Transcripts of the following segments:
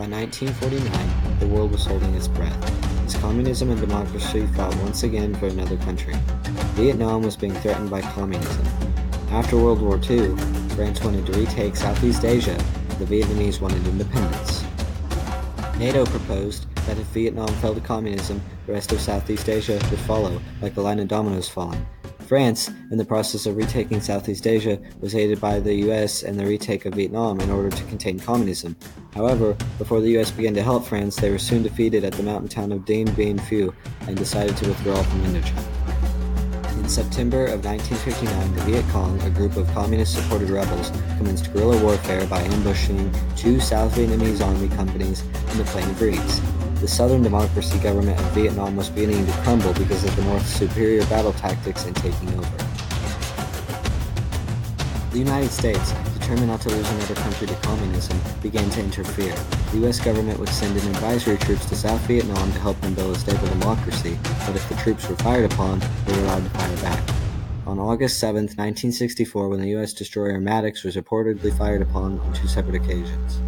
By 1949, the world was holding its breath, as communism and democracy fought once again for another country. Vietnam was being threatened by communism. After World War II, France wanted to retake Southeast Asia, and the Vietnamese wanted independence. NATO proposed that if Vietnam fell to communism, the rest of Southeast Asia would follow, like a line of dominoes falling. France, in the process of retaking Southeast Asia, was aided by the US in the retake of Vietnam in order to contain communism. However, before the US began to help France, they were soon defeated at the mountain town of Dien Bien Phu and decided to withdraw from Indochina. In September of 1959, the Viet Cong, a group of communist-supported rebels, commenced guerrilla warfare by ambushing two South Vietnamese army companies in the Plain of Reeds. The Southern Democracy government of Vietnam was beginning to crumble because of the North's superior battle tactics in taking over. The United States, determined not to lose another country to communism, began to interfere. The U.S. government would send in advisory troops to South Vietnam to help them build a stable democracy, but if the troops were fired upon, they were allowed to fire back. On August 7, 1964, when the U.S. destroyer Maddox was reportedly fired upon on two separate occasions.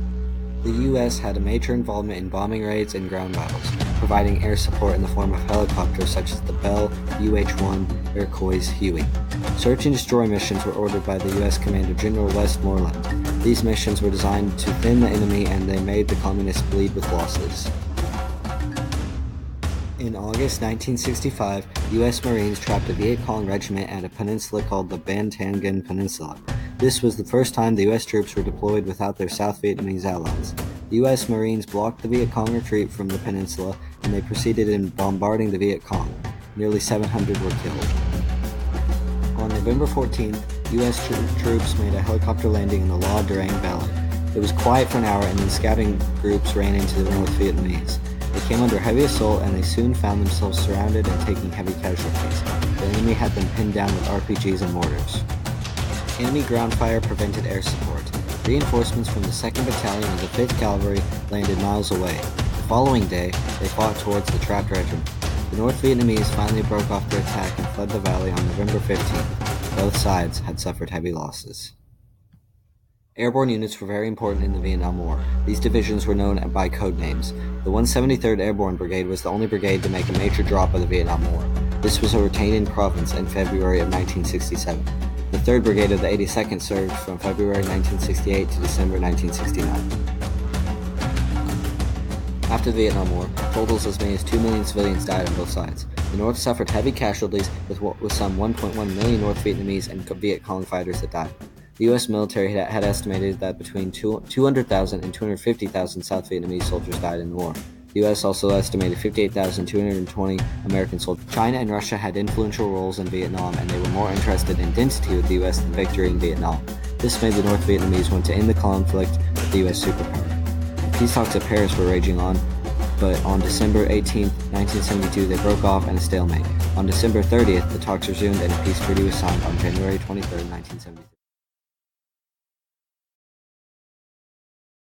The U.S. had a major involvement in bombing raids and ground battles, providing air support in the form of helicopters such as the Bell, UH-1, Iroquois, Huey. Search and destroy missions were ordered by the U.S. Commander General Westmoreland. These missions were designed to thin the enemy, and they made the communists bleed with losses. In August 1965, U.S. Marines trapped a Viet Cong regiment at a peninsula called the Ban Thanh Nguyen Peninsula. This was the first time the U.S. troops were deployed without their South Vietnamese allies. The U.S. Marines blocked the Viet Cong retreat from the peninsula, and they proceeded in bombarding the Viet Cong. Nearly 700 were killed. On November 14th, U.S. troops made a helicopter landing in the La Drang Valley. It was quiet for an hour, and then scouting groups ran into the North Vietnamese. They came under heavy assault, and they soon found themselves surrounded and taking heavy casualties. The enemy had them pinned down with RPGs and mortars. Enemy ground fire prevented air support. Reinforcements from the 2nd Battalion of the 5th Cavalry landed miles away. The following day, they fought towards the trapped regiment. The North Vietnamese finally broke off their attack and fled the valley on November 15th. Both sides had suffered heavy losses. Airborne units were very important in the Vietnam War. These divisions were known by code names. The 173rd Airborne Brigade was the only brigade to make a major drop of the Vietnam War. This was a retained province in February of 1967. The 3rd Brigade of the 82nd served from February 1968 to December 1969. After the Vietnam War, totals as many as 2 million civilians died on both sides. The North suffered heavy casualties with some 1.1 million North Vietnamese and Viet Cong fighters that died. The U.S. military had estimated that between 200,000 and 250,000 South Vietnamese soldiers died in the war. The U.S. also estimated 58,220 American soldiers. China and Russia had influential roles in Vietnam, and they were more interested in identity with the U.S. than victory in Vietnam. This made the North Vietnamese want to end the conflict with the U.S. superpower. Peace talks at Paris were raging on, but on December 18, 1972, they broke off in a stalemate. On December 30th, the talks resumed and a peace treaty was signed on January 23, 1973.